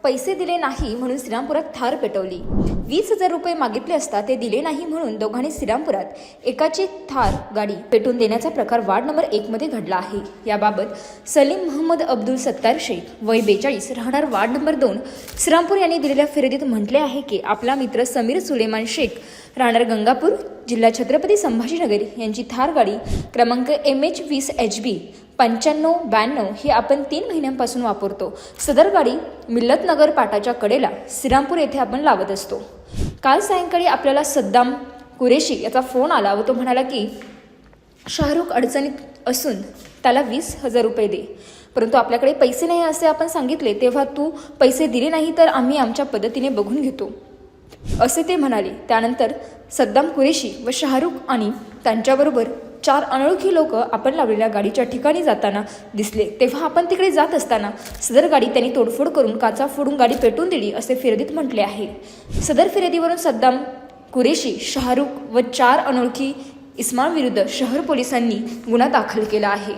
पैसे दिले नाही म्हणून श्रीरामपुरात थार पेटवली। 20,000 रुपये मागितले असता ते दिले नाही म्हणून दोघांनी श्रीरामपुरात एकाची थार गाडी पेटून देण्याचा प्रकार वार्ड नंबर 1 मध्ये घडला आहे। याबाबत सलीम मोहम्मद अब्दुल सत्तार शेख वय 42 राहणार वार्ड नंबर 2 श्रीरामपूर यांनी दिलेल्या फिर्यादीत म्हटले आहे की आपला मित्र समीर सुलेमान शेख राहणार गंगापूर जिल्हा छत्रपती संभाजीनगर यांची थार गाडी क्रमांक MH20 HB 9592 ही आपण 3 महिन्यांपासून वापरतो। सदर गाडी मिल्लतनगर पाटाच्या कडेला श्रीरामपूर येथे आपण लावत असतो। काल सायंकाळी आपल्याला सद्दाम कुरेशी याचा फोन आला व तो म्हणाला की शाहरुख अडचणीत असून त्याला 20,000 रुपये दे, परंतु आपल्याकडे पैसे नाही असे आपण सांगितले तेव्हा तू पैसे दिले नाही तर आम्ही आमच्या पद्धतीने बघून घेतो असे ते म्हणाले। त्यानंतर सद्दाम कुरेशी व शाहरुख आणि त्यांच्याबरोबर 4 अनोळखी लोक आपण लावलेल्या गाडीच्या ठिकाणी जाताना दिसले। तेव्हा आपण तिकडे जात असताना सदर गाडी त्यांनी तोडफोड करून काचा फोडून गाडी पेटवून दिली असे फिर्यादीत म्हटले आहे। सदर फिर्यादीवरून सद्दाम कुरेशी, शाहरुख व 4 अनोळखी इसमाविरुद्ध शहर पोलिसांनी गुन्हा दाखल केला आहे।